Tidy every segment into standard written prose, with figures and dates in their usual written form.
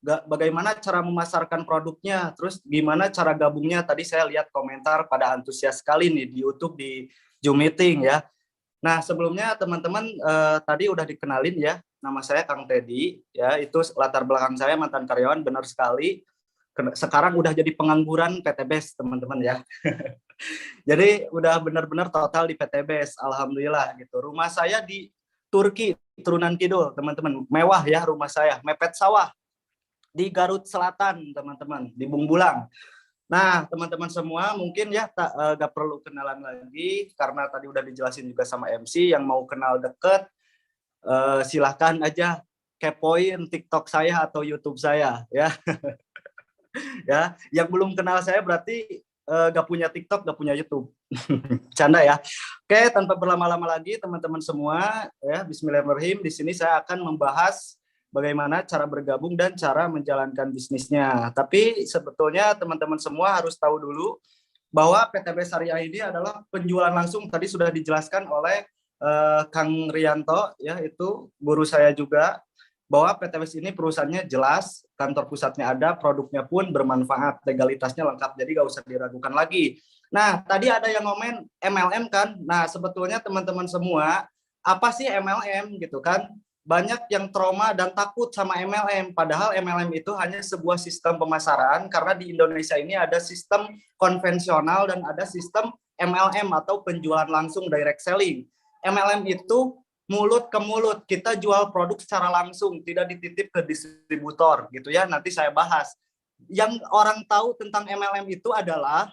bagaimana cara memasarkan produknya, terus gimana cara gabungnya. Tadi saya lihat komentar pada antusias sekali nih di YouTube, di Zoom meeting ya. Nah, sebelumnya teman-teman tadi udah dikenalin ya, nama saya Kang Teddy ya, itu latar belakang saya mantan karyawan, benar sekali. Sekarang udah jadi pengangguran PTBES teman-teman ya. Jadi udah benar-benar total di PTBES, alhamdulillah gitu. Rumah saya di Turki, Turunan Kidul teman-teman, mewah ya rumah saya, mepet sawah di Garut Selatan teman-teman, di Bungbulang. Nah, teman-teman semua mungkin ya gak perlu kenalan lagi karena tadi udah dijelasin juga sama MC. Yang mau kenal deket silahkan aja kepoin TikTok saya atau YouTube saya ya. Ya, yang belum kenal saya berarti gak punya TikTok, gak punya YouTube. Canda ya. Oke, tanpa berlama-lama lagi teman-teman semua ya, bismillahirrahmanirrahim. Di sini saya akan membahas bagaimana cara bergabung dan cara menjalankan bisnisnya. Tapi sebetulnya teman-teman semua harus tahu dulu bahwa PTBES Syariah ini adalah penjualan langsung. Tadi sudah dijelaskan oleh Kang Rianto, ya itu guru saya juga, bahwa PTBES ini perusahaannya jelas, kantor pusatnya ada, produknya pun bermanfaat, legalitasnya lengkap, jadi nggak usah diragukan lagi. Nah, tadi ada yang ngomen MLM kan. Nah, sebetulnya teman-teman semua, apa sih MLM gitu kan? Banyak yang trauma dan takut sama MLM, padahal MLM itu hanya sebuah sistem pemasaran, karena di Indonesia ini ada sistem konvensional dan ada sistem MLM atau penjualan langsung, direct selling. MLM itu mulut ke mulut, kita jual produk secara langsung, tidak dititip ke distributor gitu ya, nanti saya bahas. Yang orang tahu tentang MLM itu adalah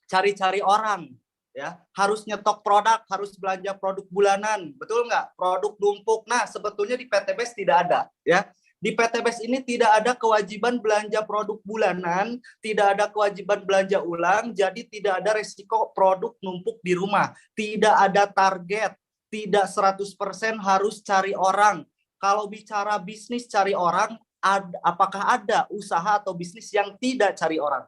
cari-cari orang, ya harus nyetok produk, harus belanja produk bulanan, betul nggak? Produk numpuk. Nah, sebetulnya di PTBES tidak ada, ya. Di PTBES ini tidak ada kewajiban belanja produk bulanan, tidak ada kewajiban belanja ulang, jadi tidak ada resiko produk numpuk di rumah, tidak ada target, tidak 100% harus cari orang. Kalau bicara bisnis cari orang, apakah ada usaha atau bisnis yang tidak cari orang?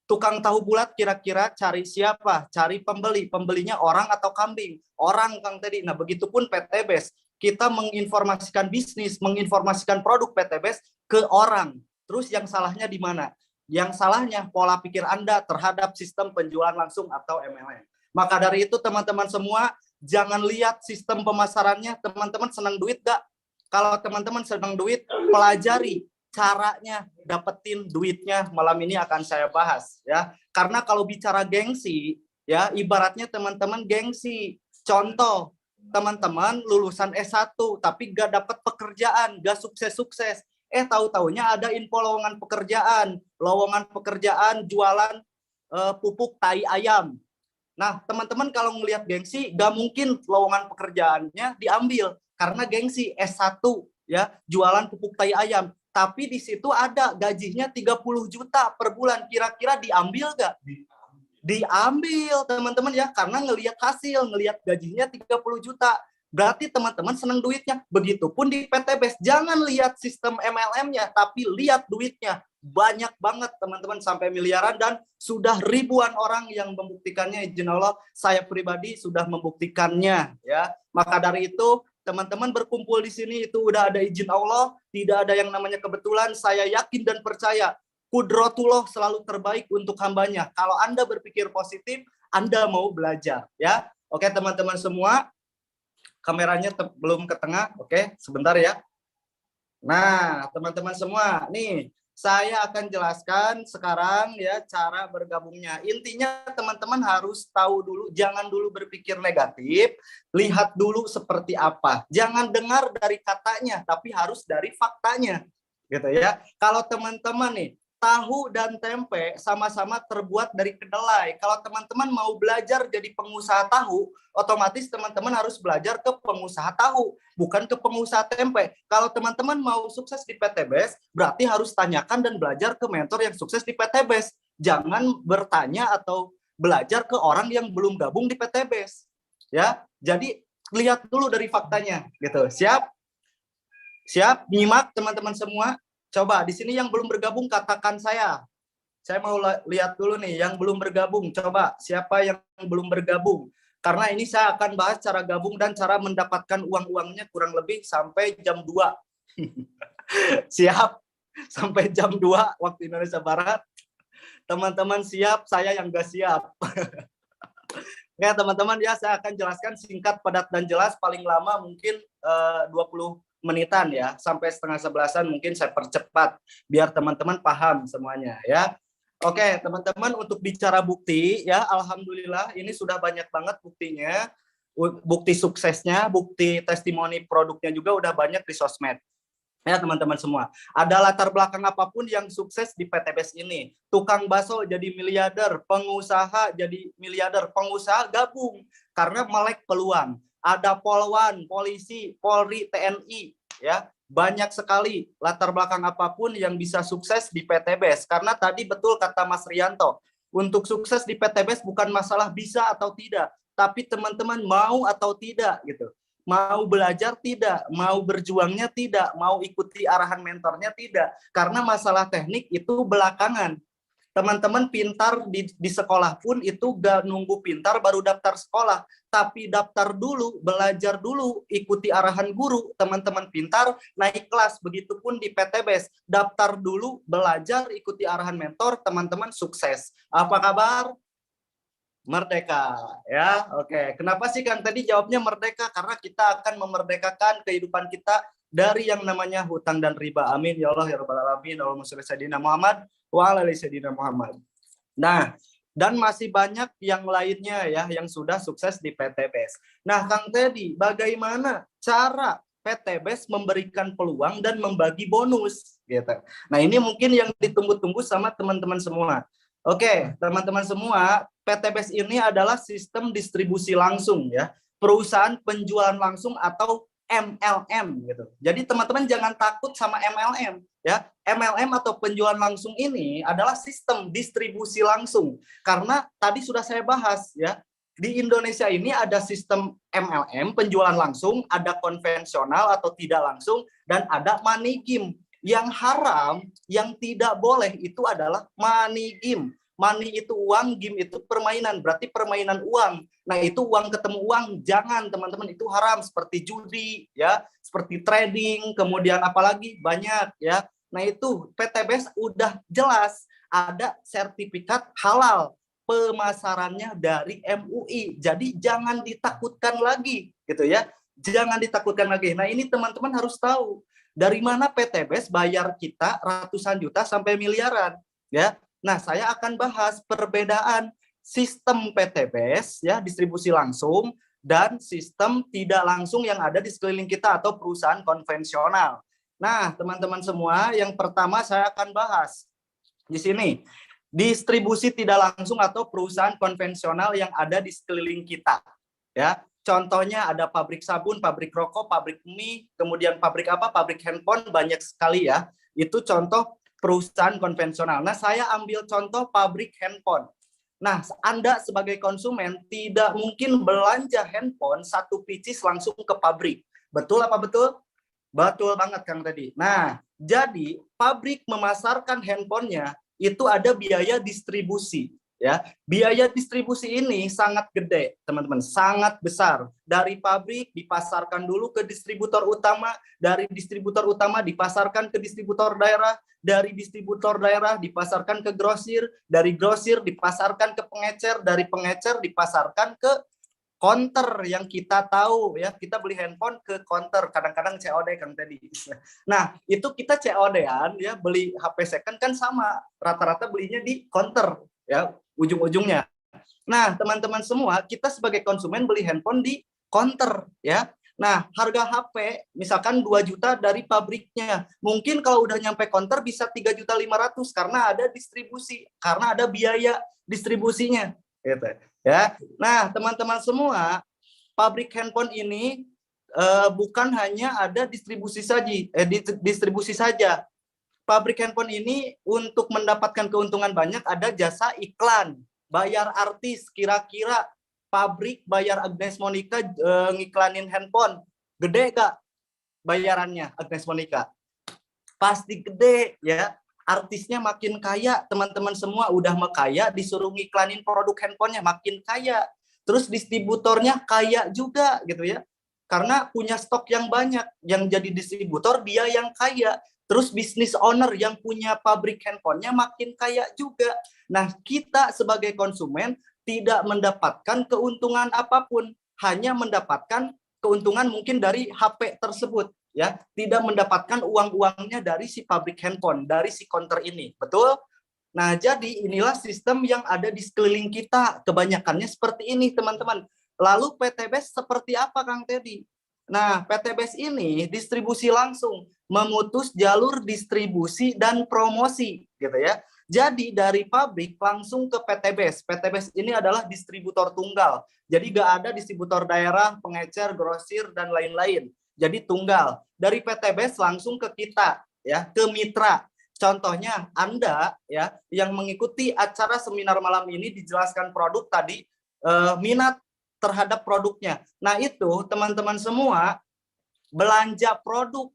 Tukang tahu bulat kira-kira cari siapa? Cari pembeli. Pembelinya orang atau kambing? Orang, Kang Teddy. Nah, begitupun PTBES. Kita menginformasikan bisnis, menginformasikan produk PTBES ke orang. Terus yang salahnya di mana? Yang salahnya pola pikir Anda terhadap sistem penjualan langsung atau MLM. Maka dari itu teman-teman semua, jangan lihat sistem pemasarannya. Teman-teman senang duit gak? Kalau teman-teman senang duit, pelajari caranya dapetin duitnya. Malam ini akan saya bahas ya, karena kalau bicara gengsi ya, ibaratnya teman-teman gengsi. Contoh, teman-teman lulusan S1 tapi gak dapat pekerjaan, gak sukses-sukses, tahu-taunya ada info lowongan pekerjaan jualan pupuk tai ayam. Nah, teman-teman kalau ngelihat gengsi, gak mungkin lowongan pekerjaannya diambil karena gengsi S1 ya, jualan pupuk tai ayam. Tapi di situ ada gajinya 30 juta per bulan. Kira-kira diambil nggak? Diambil, teman-teman ya, karena ngelihat hasil, ngelihat gajinya 30 juta. Berarti teman-teman senang duitnya. Begitupun di PTBES. Jangan lihat sistem MLM-nya, tapi lihat duitnya. Banyak banget teman-teman, sampai miliaran, dan sudah ribuan orang yang membuktikannya. Izin Allah, saya pribadi sudah membuktikannya ya. Maka dari itu teman-teman berkumpul di sini itu udah ada izin Allah, tidak ada yang namanya kebetulan. Saya yakin dan percaya Qudratullah selalu terbaik untuk hambanya. Kalau Anda berpikir positif, Anda mau belajar ya. Oke teman-teman semua, kameranya belum ke tengah. Oke, sebentar ya. Nah, teman-teman semua, nih saya akan jelaskan sekarang ya cara bergabungnya. Intinya teman-teman harus tahu dulu, jangan dulu berpikir negatif, lihat dulu seperti apa. Jangan dengar dari katanya, tapi harus dari faktanya. Gitu ya. Kalau teman-teman nih, tahu dan tempe sama-sama terbuat dari kedelai. Kalau teman-teman mau belajar jadi pengusaha tahu, otomatis teman-teman harus belajar ke pengusaha tahu, bukan ke pengusaha tempe. Kalau teman-teman mau sukses di PTBES, berarti harus tanyakan dan belajar ke mentor yang sukses di PTBES. Jangan bertanya atau belajar ke orang yang belum gabung di PTBES. Ya, jadi lihat dulu dari faktanya, gitu. Siap? Siap? Nyimak teman-teman semua. Coba di sini yang belum bergabung katakan saya. Saya mau lihat dulu nih yang belum bergabung. Coba siapa yang belum bergabung? Karena ini saya akan bahas cara gabung dan cara mendapatkan uang-uangnya kurang lebih sampai jam 2. Siap? sampai jam 2 waktu Indonesia Barat. Teman-teman siap, saya yang nggak siap. Ya teman-teman, ya saya akan jelaskan singkat, padat, dan jelas, paling lama mungkin 20 menitan ya, sampai setengah 11-an mungkin saya percepat, biar teman-teman paham semuanya ya. Oke teman-teman, untuk bicara bukti ya, alhamdulillah ini sudah banyak banget buktinya, bukti suksesnya, bukti testimoni produknya juga udah banyak di sosmed. Ya teman-teman semua, ada latar belakang apapun yang sukses di PTBS ini. Tukang bakso jadi miliarder, pengusaha jadi miliarder, pengusaha gabung karena melek peluang. Ada polwan, polisi, polri, TNI, ya banyak sekali latar belakang apapun yang bisa sukses di PTBS. Karena tadi betul kata Mas Rianto, untuk sukses di PTBS bukan masalah bisa atau tidak, tapi teman-teman mau atau tidak gitu. Mau belajar tidak, mau berjuangnya tidak, mau ikuti arahan mentornya tidak. Karena masalah teknik itu belakangan. Teman-teman pintar di sekolah pun itu gak nunggu pintar baru daftar sekolah. Tapi daftar dulu, belajar dulu, ikuti arahan guru. Teman-teman pintar, naik kelas. Begitupun di PTBS. Daftar dulu, belajar, ikuti arahan mentor, teman-teman sukses. Apa kabar? Merdeka ya. Oke, kenapa sih Kang tadi jawabnya merdeka? Karena kita akan memerdekakan kehidupan kita dari yang namanya hutang dan riba. Amin ya Allah ya rabbal alamin. Allahumma sholli sayyidina Muhammad wa ala ali sayyidina Muhammad. Nah, dan masih banyak yang lainnya ya yang sudah sukses di PTBS. Nah, Kang Teddy, bagaimana cara PTBS memberikan peluang dan membagi bonus gitu. Nah, ini mungkin yang ditunggu-tunggu sama teman-teman semua. Oke, teman-teman semua, PTBS ini adalah sistem distribusi langsung ya, perusahaan penjualan langsung atau MLM gitu. Jadi teman-teman jangan takut sama MLM ya. MLM atau penjualan langsung ini adalah sistem distribusi langsung. Karena tadi sudah saya bahas ya, di Indonesia ini ada sistem MLM penjualan langsung, ada konvensional atau tidak langsung, dan ada money game. Yang haram, yang tidak boleh itu adalah money game. Money itu uang, game itu permainan, berarti permainan uang. Nah itu uang ketemu uang, jangan teman-teman, itu haram. Seperti judi, ya, seperti trading, kemudian apalagi banyak ya. Nah itu PTBS udah jelas, ada sertifikat halal pemasarannya dari MUI. Jadi jangan ditakutkan lagi, gitu ya. Jangan ditakutkan lagi. Nah ini teman-teman harus tahu. Dari mana PTBS bayar kita ratusan juta sampai miliaran, ya. Nah, saya akan bahas perbedaan sistem PTBS ya, distribusi langsung, dan sistem tidak langsung yang ada di sekeliling kita atau perusahaan konvensional. Nah, teman-teman semua, yang pertama saya akan bahas di sini distribusi tidak langsung atau perusahaan konvensional yang ada di sekeliling kita, ya. Contohnya ada pabrik sabun, pabrik rokok, pabrik mie, kemudian pabrik apa? Pabrik handphone, banyak sekali ya. Itu contoh perusahaan konvensional. Nah, saya ambil contoh pabrik handphone. Nah, Anda sebagai konsumen tidak mungkin belanja handphone satu pieces langsung ke pabrik. Betul apa betul? Betul banget Kang tadi. Nah, jadi pabrik memasarkan handphonenya itu ada biaya distribusi. Ya, biaya distribusi ini sangat gede, teman-teman, sangat besar. Dari pabrik dipasarkan dulu ke distributor utama, dari distributor utama dipasarkan ke distributor daerah, dari distributor daerah dipasarkan ke grosir, dari grosir dipasarkan ke pengecer, dari pengecer dipasarkan ke counter yang kita tahu ya, kita beli handphone ke counter, kadang-kadang COD Kang tadi. Nah, itu kita COD-an ya, beli HP second kan sama, rata-rata belinya di counter ya, ujung-ujungnya. Nah, teman-teman semua, kita sebagai konsumen beli handphone di counter ya. Nah, harga HP misalkan 2 juta dari pabriknya. Mungkin kalau udah nyampe counter bisa 3.500.000 karena ada distribusi, karena ada biaya distribusinya gitu ya. Nah, teman-teman semua, pabrik handphone ini bukan hanya ada distribusi saja. Pabrik handphone ini untuk mendapatkan keuntungan banyak ada jasa iklan, bayar artis. Kira-kira pabrik bayar Agnes Monica ngiklanin handphone, gede gak bayarannya Agnes Monica? Pasti gede ya. Artisnya makin kaya, teman-teman semua, udah kaya, disuruh ngiklanin produk handphonenya makin kaya. Terus distributornya kaya juga gitu ya. Karena punya stok yang banyak, yang jadi distributor dia yang kaya. Terus bisnis owner yang punya pabrik handphonenya makin kaya juga. Nah, kita sebagai konsumen tidak mendapatkan keuntungan apapun, hanya mendapatkan keuntungan mungkin dari HP tersebut, ya, tidak mendapatkan uang-uangnya dari si pabrik handphone, dari si counter ini, betul? Nah, jadi inilah sistem yang ada di sekeliling kita, kebanyakannya seperti ini, teman-teman. Lalu PTBS seperti apa, Kang Teddy? Nah, PTBS ini distribusi langsung, memutus jalur distribusi dan promosi, gitu ya. Jadi dari pabrik langsung ke PTBS. PTBS ini adalah distributor tunggal. Jadi nggak ada distributor daerah, pengecer, grosir, dan lain-lain. Jadi tunggal. Dari PTBS langsung ke kita, ya, ke mitra. Contohnya Anda ya yang mengikuti acara seminar malam ini dijelaskan produk tadi, minat terhadap produknya. Nah, itu teman-teman semua belanja produk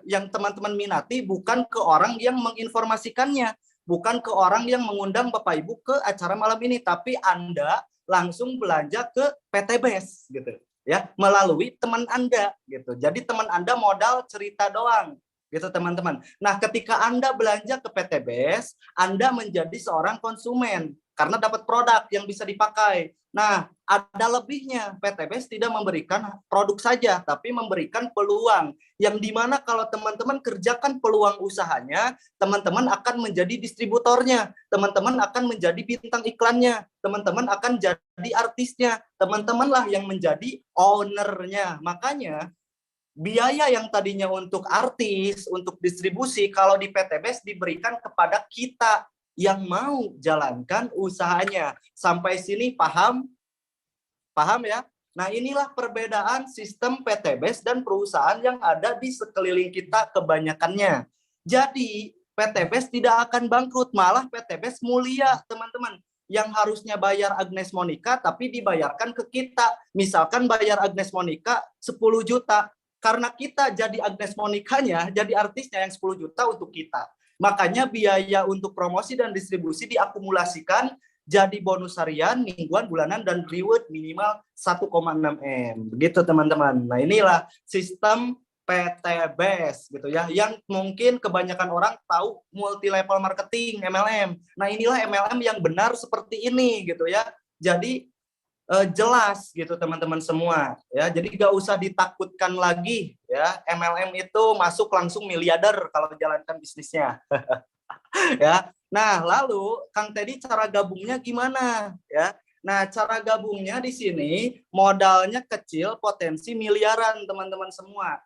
yang teman-teman minati bukan ke orang yang menginformasikannya, bukan ke orang yang mengundang Bapak Ibu ke acara malam ini, tapi Anda langsung belanja ke PTBS gitu ya, melalui teman Anda gitu. Jadi teman Anda modal cerita doang gitu, teman-teman. Nah, ketika Anda belanja ke PTBS, Anda menjadi seorang konsumen karena dapat produk yang bisa dipakai. Nah, ada lebihnya. PTBS tidak memberikan produk saja, tapi memberikan peluang. Yang dimana kalau teman-teman kerjakan peluang usahanya, teman-teman akan menjadi distributornya, teman-teman akan menjadi bintang iklannya, teman-teman akan jadi artisnya, teman-teman lah yang menjadi ownernya. Makanya, biaya yang tadinya untuk artis, untuk distribusi, kalau di PTBS diberikan kepada kita yang mau jalankan usahanya. Sampai sini paham? Paham ya? Nah, inilah perbedaan sistem PTBS dan perusahaan yang ada di sekeliling kita kebanyakannya. Jadi, PTBS tidak akan bangkrut, malah PTBS mulia, teman-teman. Yang harusnya bayar Agnes Monica, tapi dibayarkan ke kita. Misalkan bayar Agnes Monica 10 juta. Karena kita jadi Agnes Monica-nya, jadi artisnya yang 10 juta untuk kita. Makanya biaya untuk promosi dan distribusi diakumulasikan jadi bonus harian, mingguan, bulanan, dan reward minimal 1,6 M. Begitu, teman-teman. Nah, inilah sistem PTBS gitu ya, yang mungkin kebanyakan orang tahu multi level marketing, MLM. Nah, inilah MLM yang benar seperti ini gitu ya. Jadi jelas gitu, teman-teman semua ya. Jadi gak usah ditakutkan lagi ya, MLM itu masuk langsung miliarder kalau jalankan bisnisnya. Ya. Nah, lalu Kang Teddy cara gabungnya gimana ya? Nah, cara gabungnya di sini modalnya kecil, potensi miliaran, teman-teman semua.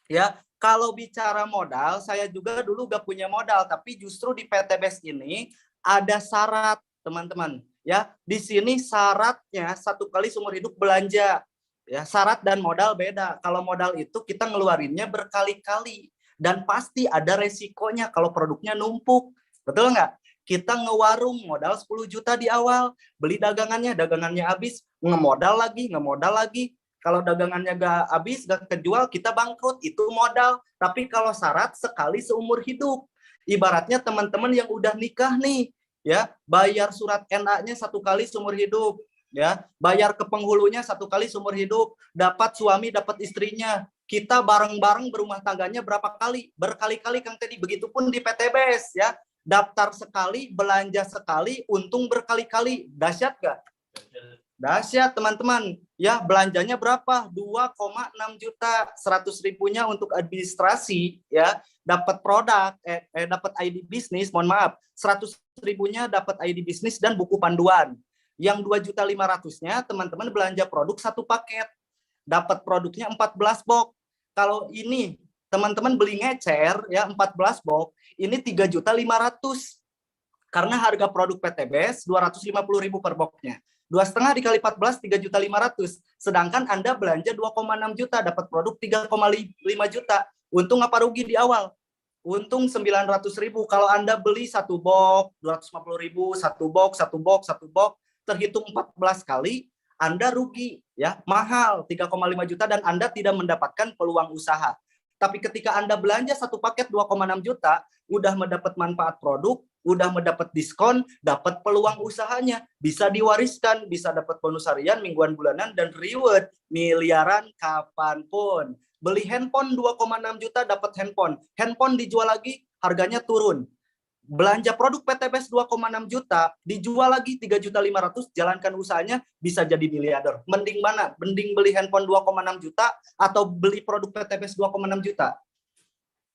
Ya, kalau bicara modal, saya juga dulu gak punya modal, tapi justru di PTBS ini ada syarat, teman-teman. Ya, di sini syaratnya 1 kali seumur hidup belanja. Ya, syarat dan modal beda. Kalau modal itu kita ngeluarinnya berkali-kali dan pasti ada resikonya kalau produknya numpuk. Betul nggak? Kita ngewarung modal 10 juta di awal, beli dagangannya habis, ngemodal lagi. Kalau dagangannya gak habis, gak kejual, kita bangkrut, itu modal. Tapi kalau syarat sekali seumur hidup. Ibaratnya teman-teman yang udah nikah nih, ya, bayar surat NA-nya 1 kali seumur hidup, ya, bayar ke penghulunya 1 kali seumur hidup, dapat suami, dapat istrinya. Kita bareng-bareng berumah tangganya berapa kali? Berkali-kali, Kang Teddy. Begitupun di PTBS, ya. Daftar sekali, belanja sekali, untung berkali-kali. Dahsyat gak? Dahsyat, teman-teman. Ya, belanjanya berapa? 2,6 juta, 100 ribunya untuk administrasi, ya. Dapat produk, dapat ID bisnis, mohon maaf. 100 ribunya dapat ID bisnis dan buku panduan. Yang 2.500.000-nya teman-teman belanja produk 1 paket. Dapat produknya 14 box. Kalau ini teman-teman beli ngecer ya 14 box, ini 3.500.000. Karena harga produk PTBS 250.000 per boxnya. 2,5 dikali 14, 3.500.000. Sedangkan Anda belanja 2,6 juta, dapat produk 3,5 juta. Untung apa rugi di awal? Untung 900.000. Kalau Anda beli 1 box, 250.000, 1 box, terhitung 14 kali, Anda rugi, ya, mahal, 3,5 juta, dan Anda tidak mendapatkan peluang usaha. Tapi ketika Anda belanja 1 paket 2,6 juta, udah mendapat manfaat produk, udah mendapat diskon, dapat peluang usahanya, bisa diwariskan, bisa dapat bonus harian, mingguan, bulanan, dan reward miliaran kapanpun. Beli handphone 2,6 juta dapat handphone. Handphone dijual lagi, harganya turun. Belanja produk PTBS 2,6 juta, dijual lagi 3.500.000, jalankan usahanya, bisa jadi miliarder. Mending mana? Mending beli handphone 2,6 juta atau beli produk PTBS 2,6 juta?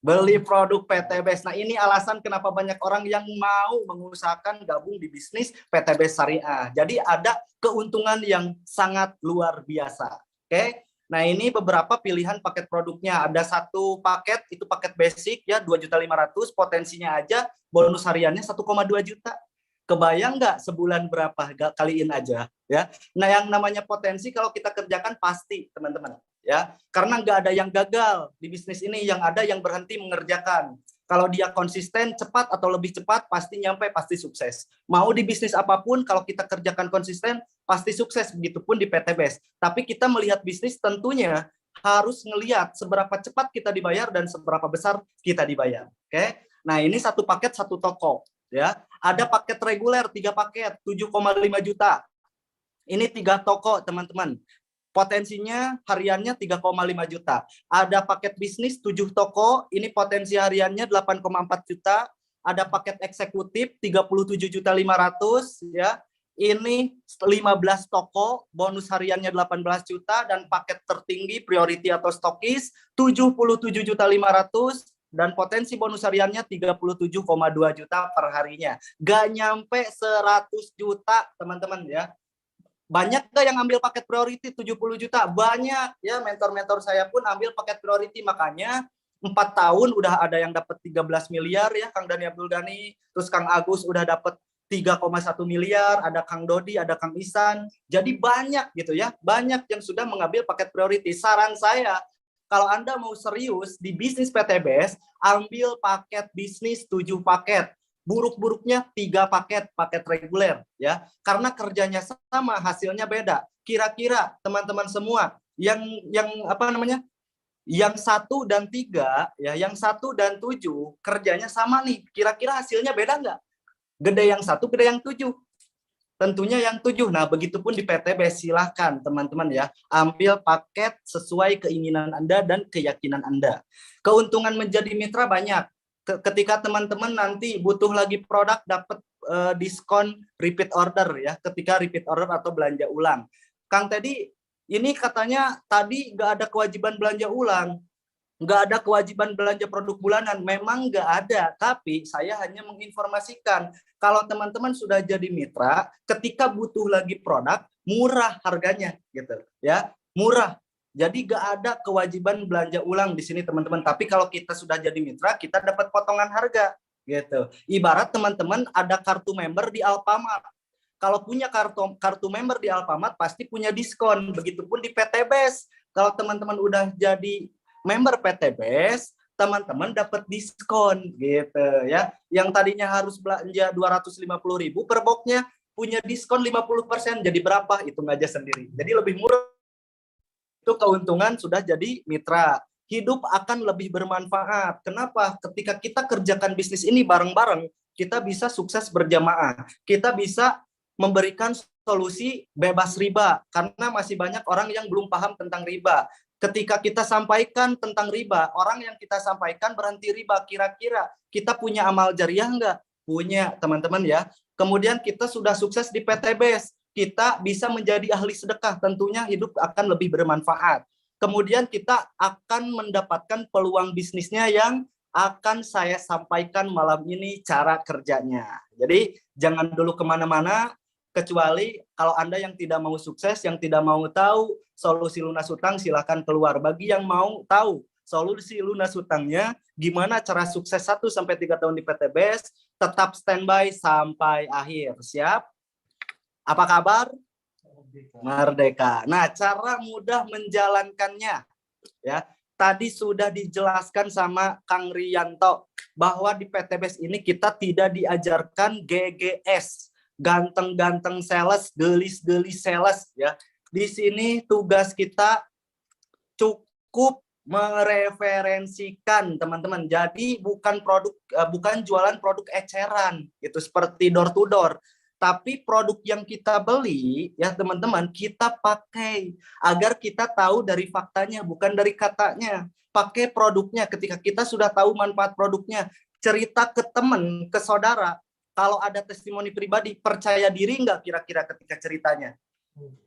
Beli produk PTBS. Nah, ini alasan kenapa banyak orang yang mau mengusahakan gabung di bisnis PTBS Syariah. Jadi ada keuntungan yang sangat luar biasa. Oke. Nah, ini beberapa pilihan paket produknya. Ada satu paket, itu paket basic ya, 2.500.000, potensinya aja bonus hariannya 1,2 juta. Kebayang nggak sebulan berapa? Kaliin aja ya. Nah, yang namanya potensi kalau kita kerjakan pasti, teman-teman. Ya, karena nggak ada yang gagal di bisnis ini, yang ada yang berhenti mengerjakan. Kalau dia konsisten, cepat atau lebih cepat, pasti nyampe, pasti sukses. Mau di bisnis apapun, kalau kita kerjakan konsisten, pasti sukses. Begitupun di PTBS. Tapi kita melihat bisnis tentunya harus ngelihat seberapa cepat kita dibayar dan seberapa besar kita dibayar. Oke? Nah, ini satu paket satu toko. Ya, ada paket reguler 3 paket 7,5 juta. Ini 3 toko, teman-teman. Potensinya hariannya 3,5 juta. Ada paket bisnis 7 toko, ini potensi hariannya 8,4 juta. Ada paket eksekutif 37.500.000 ya. Ini 15 toko, bonus hariannya 18 juta, dan paket tertinggi priority atau stokis 77.500.000 dan potensi bonus hariannya 37,2 juta per harinya. Gak nyampe 100 juta, teman-teman ya. Banyak nggak yang ambil paket priority 70 juta? Banyak ya, mentor-mentor saya pun ambil paket priority, makanya 4 tahun udah ada yang dapat 13 miliar ya, Kang Dani Abdul Ghani, terus Kang Agus udah dapat 3,1 miliar, ada Kang Dodi, ada Kang Isan. Jadi banyak gitu ya, banyak yang sudah mengambil paket priority. Saran saya, kalau Anda mau serius di bisnis PTBS, ambil paket bisnis 7 paket. Buruk-buruknya 3 paket, paket reguler ya. Karena kerjanya sama, hasilnya beda. Kira-kira teman-teman semua yang apa namanya? Yang 1 dan 3 ya, yang 1 dan 7 kerjanya sama nih. Kira-kira hasilnya beda nggak? Gede yang 1, gede yang 7. Tentunya yang 7. Nah, begitupun di PTBS, silahkan teman-teman ya, ambil paket sesuai keinginan Anda dan keyakinan Anda. Keuntungan menjadi mitra banyak. Ketika teman-teman nanti butuh lagi produk, dapat diskon repeat order ya, ketika repeat order atau belanja ulang. Kang Teddy, ini katanya tadi nggak ada kewajiban belanja ulang. Nggak ada kewajiban belanja produk bulanan, memang nggak ada, tapi saya hanya menginformasikan kalau teman-teman sudah jadi mitra, ketika butuh lagi produk, murah harganya gitu ya, murah. Jadi nggak ada kewajiban belanja ulang di sini, teman-teman. Tapi kalau kita sudah jadi mitra, kita dapat potongan harga gitu. Ibarat teman-teman ada kartu member di Alfamart. Kalau punya kartu member di Alfamart pasti punya diskon. Begitupun di PTBS. Kalau teman-teman udah jadi member PTBS, teman-teman dapat diskon gitu ya. Yang tadinya harus belanja 250.000 per boxnya, punya diskon 50%. Jadi berapa? Hitung aja sendiri. Jadi lebih murah. Itu keuntungan sudah jadi mitra. Hidup akan lebih bermanfaat. Kenapa? Ketika kita kerjakan bisnis ini bareng-bareng, kita bisa sukses berjamaah. Kita bisa memberikan solusi bebas riba, karena masih banyak orang yang belum paham tentang riba. Ketika kita sampaikan tentang riba, orang yang kita sampaikan berhenti riba, kira-kira kita punya amal jariah nggak? Punya, teman-teman ya. Kemudian kita sudah sukses di PTBS, kita bisa menjadi ahli sedekah, tentunya hidup akan lebih bermanfaat. Kemudian kita akan mendapatkan peluang bisnisnya yang akan saya sampaikan malam ini cara kerjanya. Jadi jangan dulu kemana-mana, kecuali kalau Anda yang tidak mau sukses, yang tidak mau tahu solusi lunas hutang, silahkan keluar. Bagi yang mau tahu solusi lunas hutangnya, gimana cara sukses 1-3 tahun di PTBS, tetap standby sampai akhir. Siap? Apa kabar? Merdeka. Nah, cara mudah menjalankannya ya. Tadi sudah dijelaskan sama Kang Rianto bahwa di PTBS ini kita tidak diajarkan GGS, ganteng-ganteng sales, gelis-gelis sales ya. Di sini tugas kita cukup mereferensikan, teman-teman. Jadi bukan jualan produk eceran gitu seperti door to door. Tapi produk yang kita beli, ya teman-teman, kita pakai agar kita tahu dari faktanya, bukan dari katanya. Pakai produknya ketika kita sudah tahu manfaat produknya. Cerita ke teman, ke saudara. Kalau ada testimoni pribadi, percaya diri nggak kira-kira ketika ceritanya?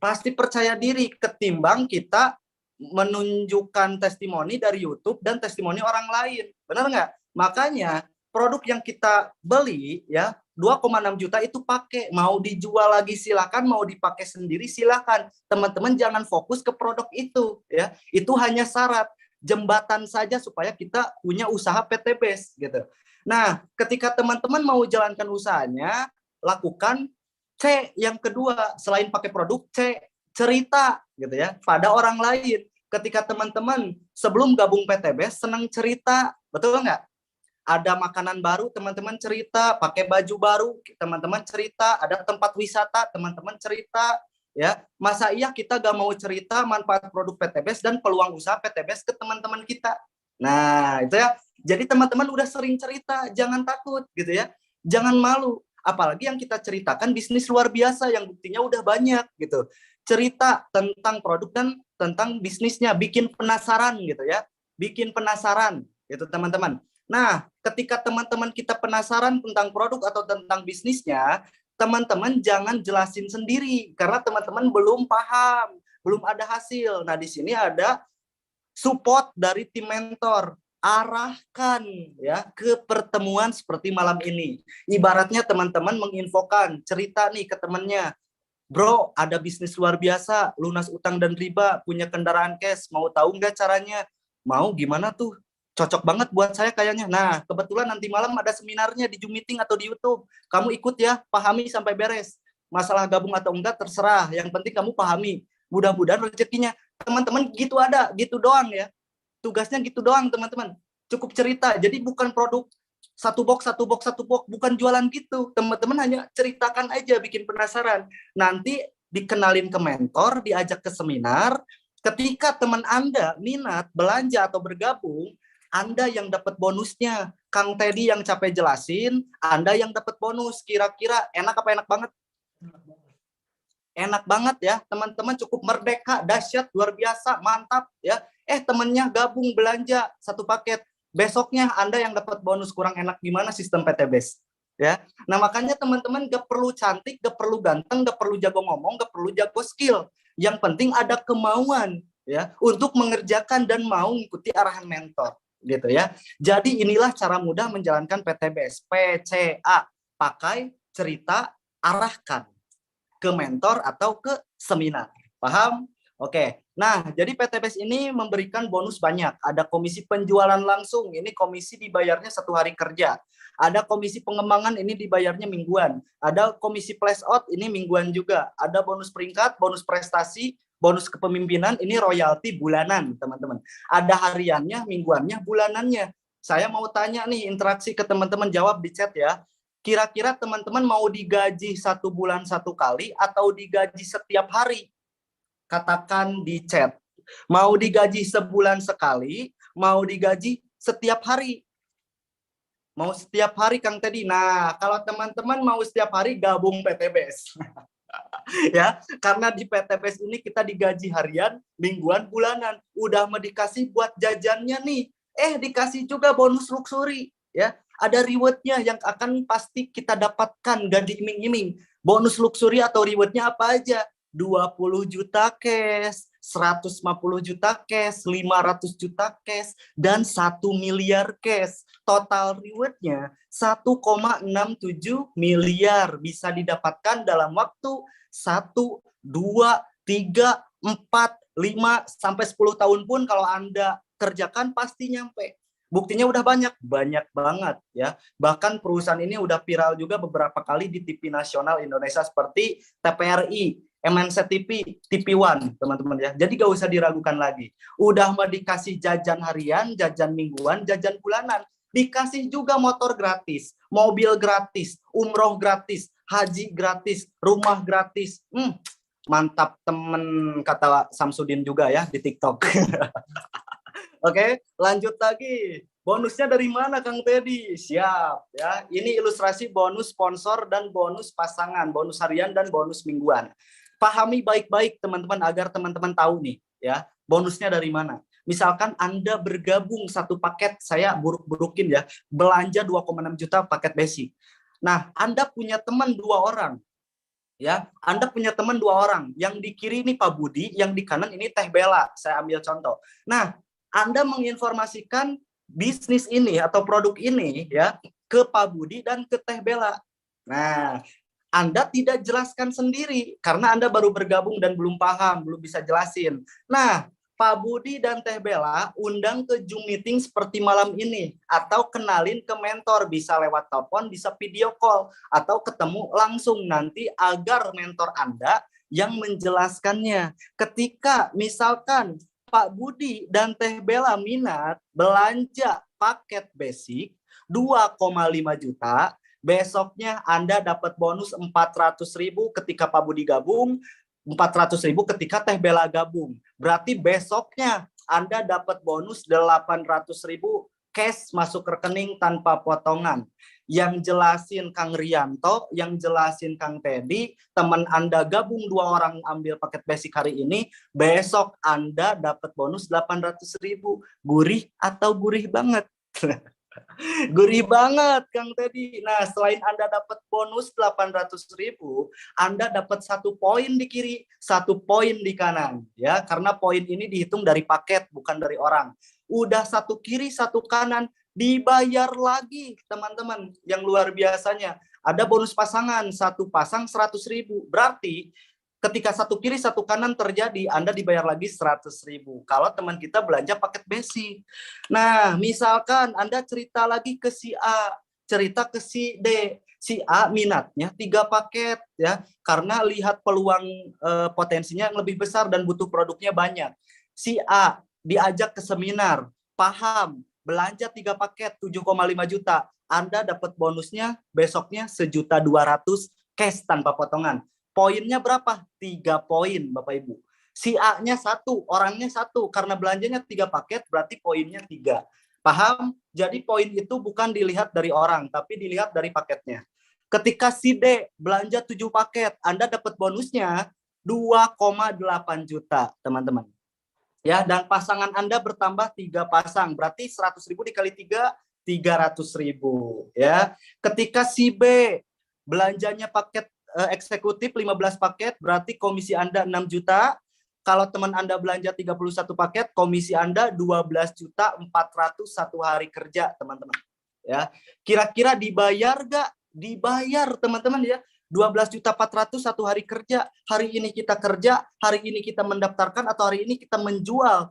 Pasti percaya diri ketimbang kita menunjukkan testimoni dari YouTube dan testimoni orang lain. Benar nggak? Makanya produk yang kita beli ya 2,6 juta itu pakai, mau dijual lagi silakan, mau dipakai sendiri silakan. Teman-teman jangan fokus ke produk itu ya. Itu hanya syarat jembatan saja supaya kita punya usaha PTBS gitu. Nah, ketika teman-teman mau jalankan usahanya, lakukan C yang kedua, selain pakai produk, C cerita gitu ya pada orang lain. Ketika teman-teman sebelum gabung PTBS senang cerita, betul nggak? Ada makanan baru, teman-teman cerita, pakai baju baru, teman-teman cerita, ada tempat wisata, teman-teman cerita, ya. Masa iya kita gak mau cerita manfaat produk PTBS dan peluang usaha PTBS ke teman-teman kita? Nah, itu ya. Jadi teman-teman udah sering cerita, jangan takut gitu ya. Jangan malu. Apalagi yang kita ceritakan bisnis luar biasa yang buktinya udah banyak gitu. Cerita tentang produk dan tentang bisnisnya, bikin penasaran gitu ya. Bikin penasaran gitu teman-teman. Nah, ketika teman-teman kita penasaran tentang produk atau tentang bisnisnya, teman-teman jangan jelasin sendiri karena teman-teman belum paham, belum ada hasil. Nah, di sini ada support dari tim mentor. Arahkan ya ke pertemuan seperti malam ini. Ibaratnya teman-teman menginfokan, cerita nih ke temannya, bro, ada bisnis luar biasa, lunas utang dan riba, punya kendaraan cash, mau tahu nggak caranya? Mau, gimana tuh? Cocok banget buat saya kayaknya. Nah, kebetulan nanti malam ada seminarnya di Zoom meeting atau di YouTube. Kamu ikut ya, pahami sampai beres. Masalah gabung atau enggak terserah, yang penting kamu pahami. Mudah-mudahan rezekinya. Teman-teman gitu ada, gitu doang ya. Tugasnya gitu doang teman-teman. Cukup cerita. Jadi bukan produk satu box, satu box, satu box, bukan jualan gitu. Teman-teman hanya ceritakan aja, bikin penasaran. Nanti dikenalin ke mentor, diajak ke seminar. Ketika teman Anda minat belanja atau bergabung, Anda yang dapat bonusnya. Kang Teddy yang capek jelasin, Anda yang dapat bonus. Kira-kira enak apa enak banget? Enak banget ya, teman-teman, cukup merdeka, dahsyat, luar biasa, mantap ya. Temennya gabung belanja satu paket, besoknya Anda yang dapat bonus. Kurang enak gimana sistem PTBS ya. Nah, makanya teman-teman gak perlu cantik, gak perlu ganteng, gak perlu jago ngomong, gak perlu jago skill. Yang penting ada kemauan ya untuk mengerjakan dan mau mengikuti arahan mentor gitu ya. Jadi inilah cara mudah menjalankan PTBS. PCA, pakai, cerita, arahkan ke mentor atau ke seminar. Paham? Oke. Nah, jadi PTBS ini memberikan bonus banyak. Ada komisi penjualan langsung, ini komisi dibayarnya 1 hari kerja. Ada komisi pengembangan, ini dibayarnya mingguan. Ada komisi flash out, ini mingguan juga. Ada bonus peringkat, bonus prestasi, bonus kepemimpinan, ini royalti bulanan, teman-teman. Ada hariannya, mingguannya, bulanannya. Saya mau tanya nih, interaksi ke teman-teman, jawab di chat ya. Kira-kira teman-teman mau digaji 1 bulan 1 kali atau digaji setiap hari? Katakan di chat. Mau digaji sebulan sekali, mau digaji setiap hari? Mau setiap hari Kang Teddy. Nah, kalau teman-teman mau setiap hari, gabung PTBS. Ya, karena di PTBS ini kita digaji harian, mingguan, bulanan. Udah mau dikasih buat jajannya nih. Dikasih juga bonus luxury ya. Ada rewardnya yang akan pasti kita dapatkan, gak diiming-iming. Bonus luxury atau rewardnya apa aja? 20 juta cash, 150 juta cash, 500 juta cash, dan 1 miliar cash. Total rewardnya 1,67 miliar bisa didapatkan dalam waktu 1, 2, 3, 4, 5, sampai 10 tahun pun kalau Anda kerjakan pasti nyampe. Buktinya udah banyak banget ya. Bahkan perusahaan ini udah viral juga beberapa kali di TV nasional Indonesia seperti TVRI, MNC TV, TV One, teman-teman ya. Jadi gak usah diragukan lagi. Udah mau dikasih jajan harian, jajan mingguan, jajan bulanan. Dikasih juga motor gratis, mobil gratis, umroh gratis, haji gratis, rumah gratis. Mantap temen, kata Samsudin juga ya di TikTok. Oke, lanjut lagi. Bonusnya dari mana Kang Teddy? Siap ya. Ini ilustrasi bonus sponsor dan bonus pasangan, bonus harian dan bonus mingguan. Pahami baik-baik teman-teman agar teman-teman tahu nih ya, bonusnya dari mana. Misalkan Anda bergabung satu paket, saya buruk-burukin ya, belanja 2,6 juta paket basic. Nah, Anda punya teman 2 orang. Ya, Anda punya teman 2 orang, yang di kiri ini Pak Budi, yang di kanan ini Teh Bella. Saya ambil contoh. Nah, Anda menginformasikan bisnis ini atau produk ini ya ke Pak Budi dan ke Teh Bella. Nah, Anda tidak jelaskan sendiri karena Anda baru bergabung dan belum paham, belum bisa jelasin. Nah, Pak Budi dan Teh Bella undang ke Zoom meeting seperti malam ini, atau kenalin ke mentor, bisa lewat telepon, bisa video call, atau ketemu langsung nanti agar mentor Anda yang menjelaskannya. Ketika misalkan Pak Budi dan Teh Bella minat belanja paket basic 2,5 juta, besoknya Anda dapat bonus 400.000 ketika Pak Budi gabung, 400.000 ketika Teh Bella gabung. Berarti besoknya Anda dapat bonus 800.000 cash masuk rekening tanpa potongan. Yang jelasin Kang Rianto, yang jelasin Kang Teddy, teman Anda gabung 2 orang ambil paket basic hari ini, besok Anda dapat bonus 800.000. Gurih atau gurih banget? Gurih banget Kang Teddy. Nah, selain Anda dapat bonus 800.000, Anda dapat 1 poin di kiri, 1 poin di kanan. Ya, karena poin ini dihitung dari paket, bukan dari orang. Udah 1 kiri, 1 kanan, dibayar lagi teman-teman. Yang luar biasanya, ada bonus pasangan, 1 pasang 100.000. Berarti ketika 1 kiri 1 kanan terjadi, Anda dibayar lagi 100.000. Kalau teman kita belanja paket basic. Nah, misalkan Anda cerita lagi ke si A, cerita ke si D. Si A minatnya 3 paket ya, karena lihat peluang potensinya yang lebih besar dan butuh produknya banyak. Si A diajak ke seminar, paham, belanja 3 paket 7,5 juta. Anda dapat bonusnya besoknya 1.200.000 cash tanpa potongan. Poinnya berapa? 3 poin, Bapak Ibu. Si A-nya 1, orangnya 1, karena belanjanya 3 paket, berarti poinnya 3. Paham? Jadi poin itu bukan dilihat dari orang, tapi dilihat dari paketnya. Ketika si D belanja 7 paket, Anda dapat bonusnya 2,8 juta, teman-teman. Ya, dan pasangan Anda bertambah 3 pasang, berarti 100.000 dikali 3, 300.000. Ya. Ketika si B belanjanya paket eksekutif 15 paket, berarti komisi Anda 6 juta. Kalau teman Anda belanja 31 paket, komisi Anda 12.400.000 1 hari kerja, teman-teman. Ya. Kira-kira dibayar nggak? Dibayar, teman-teman ya. 12.400.000 1 hari kerja. Hari ini kita kerja, hari ini kita mendaftarkan, atau hari ini kita menjual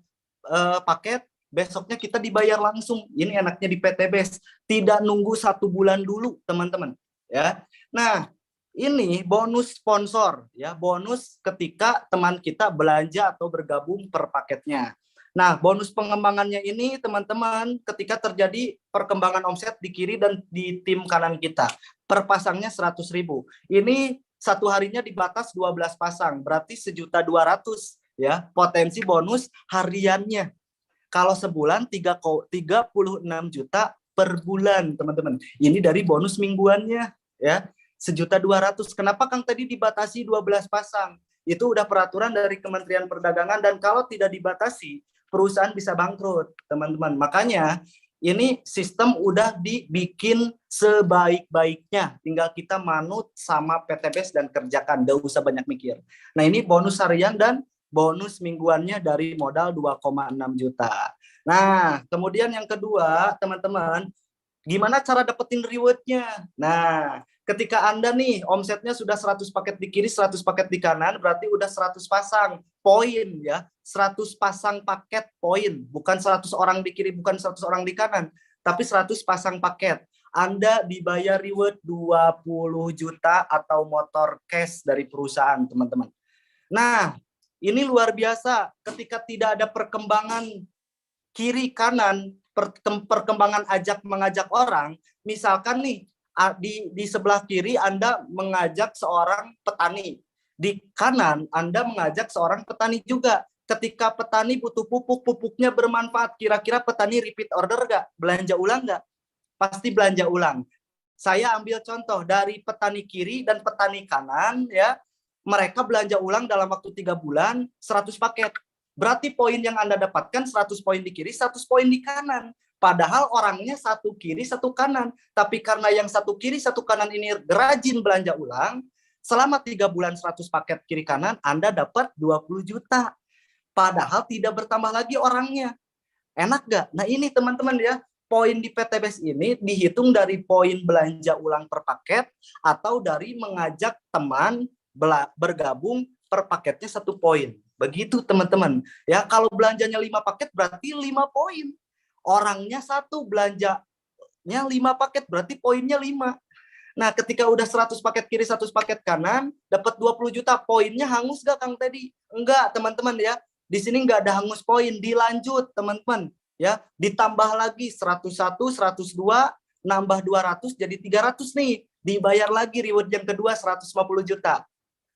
paket, besoknya kita dibayar langsung. Ini enaknya di PTBes, tidak nunggu 1 bulan dulu, teman-teman. Ya. Nah, ini bonus sponsor ya, bonus ketika teman kita belanja atau bergabung per paketnya. Nah, bonus pengembangannya ini teman-teman ketika terjadi perkembangan omset di kiri dan di tim kanan kita. Per pasangnya 100.000. Ini 1 harinya dibatas 12 pasang, berarti 1.200.000 ya, potensi bonus hariannya. Kalau sebulan 36 juta per bulan, teman-teman. Ini dari bonus mingguannya ya. 1.200.000. Kenapa Kang tadi dibatasi 12 pasang? Itu udah peraturan dari Kementerian Perdagangan, dan kalau tidak dibatasi, perusahaan bisa bangkrut, teman-teman. Makanya ini sistem udah dibikin sebaik-baiknya. Tinggal kita manut sama PTBes dan kerjakan, nggak usah banyak mikir. Nah, ini bonus harian dan bonus mingguannya dari modal 2,6 juta. Nah, kemudian yang kedua, teman-teman, gimana cara dapetin rewardnya? Nah, ketika Anda nih omsetnya sudah 100 paket di kiri, 100 paket di kanan, berarti udah 100 pasang poin ya. 100 pasang paket poin, bukan 100 orang di kiri, bukan 100 orang di kanan, tapi 100 pasang paket. Anda dibayar reward 20 juta atau motor cash dari perusahaan, teman-teman. Nah, ini luar biasa ketika tidak ada perkembangan kiri kanan, perkembangan ajak mengajak orang. Misalkan nih di sebelah kiri Anda mengajak seorang petani, di kanan Anda mengajak seorang petani juga. Ketika petani butuh pupuk, pupuknya bermanfaat, kira-kira petani repeat order nggak? Belanja ulang nggak? Pasti belanja ulang. Saya ambil contoh dari petani kiri dan petani kanan, ya. Mereka belanja ulang dalam waktu 3 bulan 100 paket. Berarti poin yang Anda dapatkan 100 poin di kiri, 100 poin di kanan. Padahal orangnya satu kiri, satu kanan. Tapi karena yang satu kiri, satu kanan ini rajin belanja ulang, selama 3 bulan 100 paket kiri kanan, Anda dapat 20 juta. Padahal tidak bertambah lagi orangnya. Enak gak? Nah ini teman-teman ya, poin di PTBS ini dihitung dari poin belanja ulang per paket atau dari mengajak teman bergabung per paketnya 1 poin. Begitu teman-teman. Ya, kalau belanjanya 5 paket berarti 5 poin. Orangnya 1, belanjanya 5 paket berarti poinnya 5. Nah, ketika udah 100 paket kiri, 100 paket kanan, dapat 20 juta. Poinnya hangus gak Kang Teddy? Enggak, teman-teman ya. Di sini nggak ada hangus poin, dilanjut teman-teman ya, ditambah lagi 101, 102, nambah 200 jadi 300 nih, dibayar lagi reward yang kedua 150 juta.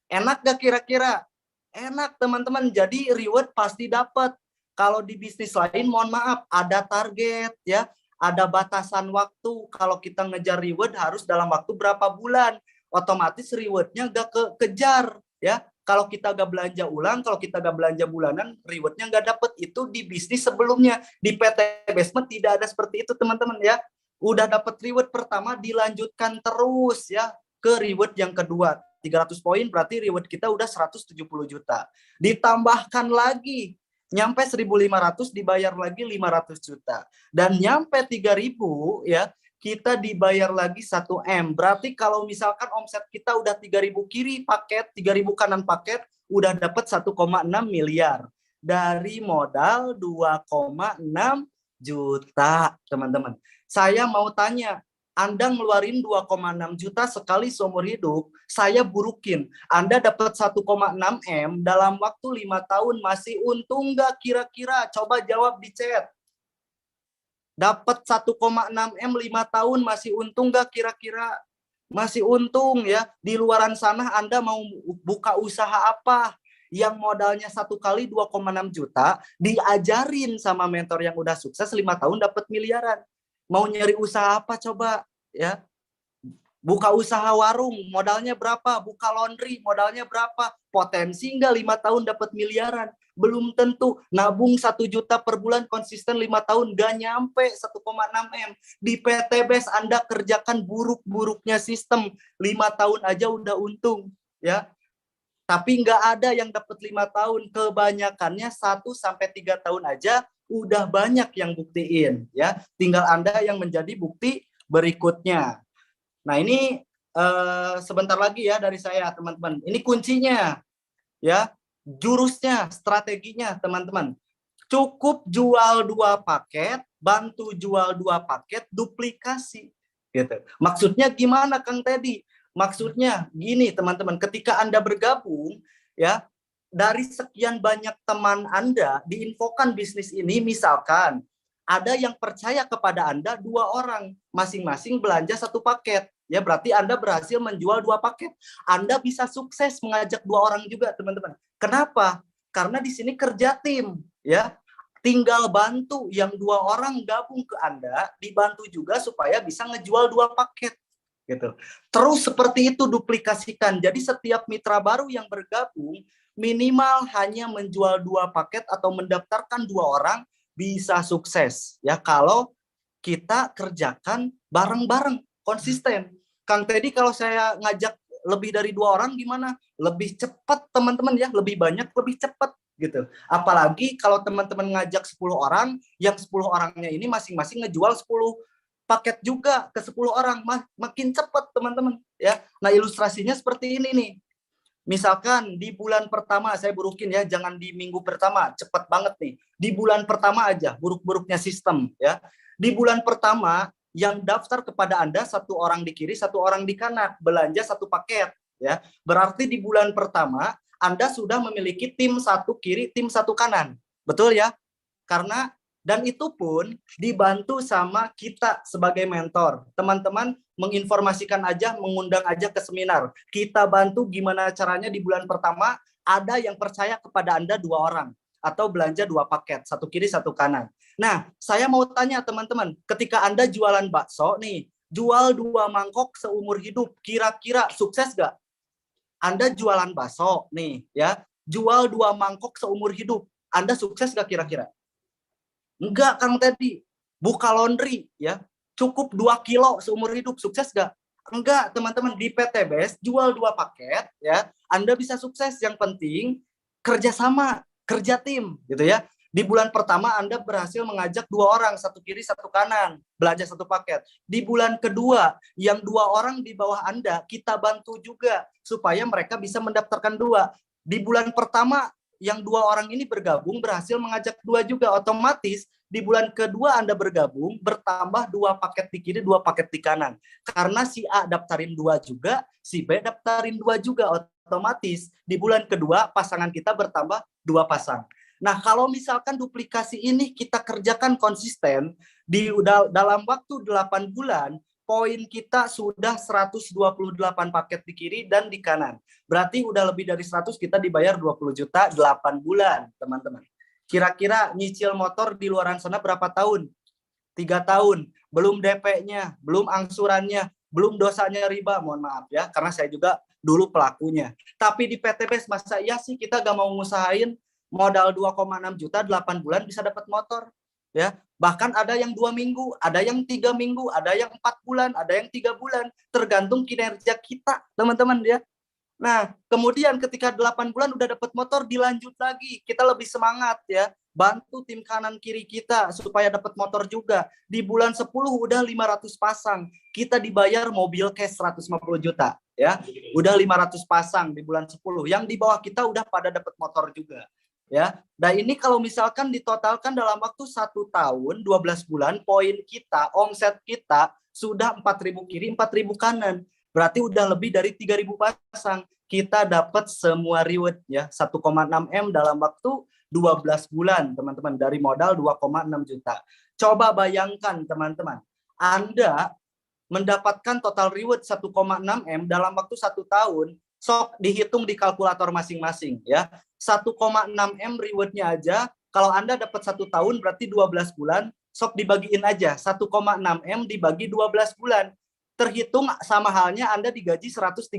Enak gak kira-kira? Enak teman-teman, jadi reward pasti dapat. Kalau di bisnis lain mohon maaf, ada target ya, ada batasan waktu. Kalau kita ngejar reward harus dalam waktu berapa bulan, otomatis rewardnya gak kejar ya. Kalau kita gak belanja ulang, kalau kita gak belanja bulanan, rewardnya gak dapet. Itu di bisnis sebelumnya. Di PT Basement tidak ada seperti itu teman-teman ya. Udah dapat reward pertama, dilanjutkan terus ya ke reward yang kedua. 300 poin berarti reward kita udah 170 juta. Ditambahkan lagi, nyampe 1.500 dibayar lagi 500 juta. Dan nyampe 3.000 ya, kita dibayar lagi 1 M. Berarti kalau misalkan omset kita udah 3.000 kiri paket, 3.000 kanan paket, udah dapat 1,6 miliar. Dari modal 2,6 juta, teman-teman. Saya mau tanya, Anda ngeluarin 2,6 juta sekali seumur hidup, saya burukin. Anda dapat 1,6 M dalam waktu 5 tahun, masih untung nggak kira-kira? Coba jawab di chat. Dapat 1,6 M 5 tahun masih untung gak kira-kira? Masih untung ya. Di luaran sana Anda mau buka usaha apa? Yang modalnya 1 kali 2,6 juta, diajarin sama mentor yang udah sukses 5 tahun dapat miliaran. Mau nyari usaha apa coba? Ya. Buka usaha warung, modalnya berapa? Buka laundry, modalnya berapa? Potensi nggak 5 tahun dapat miliaran? Belum tentu. Nabung 1 juta per bulan konsisten 5 tahun, nggak nyampe 1,6 M. Di PTBS Anda kerjakan buruk-buruknya sistem, 5 tahun aja udah untung. Ya. Tapi nggak ada yang dapat 5 tahun. Kebanyakannya 1-3 tahun aja udah banyak yang buktiin. Ya. Tinggal Anda yang menjadi bukti berikutnya. Nah ini sebentar lagi ya dari saya teman-teman. Ini kuncinya ya, jurusnya, strateginya teman-teman. Cukup jual 2 paket, bantu jual 2 paket, duplikasi. Gitu. Maksudnya gimana Kang Teddy? Maksudnya gini teman-teman, ketika Anda bergabung ya, dari sekian banyak teman Anda diinfokan bisnis ini, misalkan ada yang percaya kepada Anda 2 orang, masing-masing belanja 1 paket. Ya berarti Anda berhasil menjual 2 paket. Anda bisa sukses mengajak 2 orang juga, teman-teman. Kenapa? Karena di sini kerja tim, ya. Tinggal bantu yang 2 orang gabung ke Anda, dibantu juga supaya bisa ngejual 2 paket. Gitu. Terus seperti itu duplikasikan. Jadi setiap mitra baru yang bergabung minimal hanya menjual 2 paket atau mendaftarkan 2 orang bisa sukses ya kalau kita kerjakan bareng-bareng konsisten. Kang Teddy kalau saya ngajak lebih dari 2 orang gimana? Lebih cepat teman-teman ya, lebih banyak lebih cepat gitu. Apalagi kalau teman-teman ngajak 10 orang, yang 10 orangnya ini masing-masing ngejual 10 paket juga ke 10 orang, makin cepat teman-teman ya. Nah, ilustrasinya seperti ini nih. Misalkan di bulan pertama saya burukin ya, jangan di minggu pertama, cepat banget nih. Di bulan pertama aja, buruk-buruknya sistem ya. Di bulan pertama yang daftar kepada Anda 1 orang di kiri, 1 orang di kanan, belanja 1 paket ya. Berarti di bulan pertama Anda sudah memiliki tim 1 kiri, tim 1 kanan. Betul ya? Karena dan itu pun dibantu sama kita sebagai mentor. Teman-teman menginformasikan aja, mengundang aja ke seminar. Kita bantu gimana caranya di bulan pertama ada yang percaya kepada Anda 2 orang. atau belanja 2 paket, satu kiri satu kanan. Nah, saya mau tanya teman-teman, ketika Anda jualan bakso nih, jual 2 mangkok seumur hidup, kira-kira sukses nggak? Anda jualan bakso nih, ya, jual 2 mangkok seumur hidup, Anda sukses nggak kira-kira? Enggak, Kang Teddy. Buka laundry, ya, cukup 2 kilo seumur hidup, sukses nggak? Enggak, teman-teman. Di PTBS jual 2 paket, ya, Anda bisa sukses. Yang penting kerjasama, kerja tim, gitu ya. Di bulan pertama Anda berhasil mengajak 2 orang, satu kiri satu kanan, belanja 1 paket. Di bulan kedua, yang 2 orang di bawah Anda kita bantu juga supaya mereka bisa mendaftarkan 2. Di bulan pertama yang 2 orang ini bergabung berhasil mengajak 2 juga, otomatis di bulan kedua Anda bergabung bertambah 2 paket di kiri, 2 paket di kanan. Karena si A daftarin 2 juga, si B daftarin 2 juga, otomatis di bulan kedua pasangan kita bertambah 2 pasang. Nah, kalau misalkan duplikasi ini kita kerjakan konsisten di dalam waktu 8 bulan, poin kita sudah 128 paket di kiri dan di kanan. Berarti udah lebih dari 100, kita dibayar 20 juta 8 bulan, teman-teman. Kira-kira nyicil motor di luaran sana berapa tahun? 3 tahun. Belum DP-nya, belum angsurannya, belum dosanya riba, mohon maaf ya, karena saya juga dulu pelakunya. Tapi di PTBS masa iya sih kita gak mau ngusahain modal 2,6 juta 8 bulan bisa dapat motor? Ya, bahkan ada yang 2 minggu, ada yang 3 minggu, ada yang 4 bulan, ada yang 3 bulan, tergantung kinerja kita, teman-teman ya. Nah, kemudian ketika 8 bulan udah dapat motor, dilanjut lagi. Kita lebih semangat ya. Bantu tim kanan kiri kita supaya dapat motor juga. Di bulan 10 udah 500 pasang. Kita dibayar mobil cash 150 juta ya. Udah 500 pasang di bulan 10. Yang di bawah kita udah pada dapat motor juga. Ya. Nah, ini kalau misalkan ditotalkan dalam waktu 1 tahun, 12 bulan, poin kita, omset kita sudah 4.000 kiri, 4.000 kanan. Berarti udah lebih dari 3.000 pasang. Kita dapat semua reward ya, 1,6 M dalam waktu 12 bulan, teman-teman, dari modal 2,6 juta. Coba bayangkan, teman-teman, Anda mendapatkan total reward 1,6 M dalam waktu 1 tahun, sok dihitung di kalkulator masing-masing ya. 1,6 M rewardnya aja, kalau Anda dapat 1 tahun berarti 12 bulan, sok dibagiin aja, 1,6 M dibagi 12 bulan. Terhitung sama halnya Anda digaji 139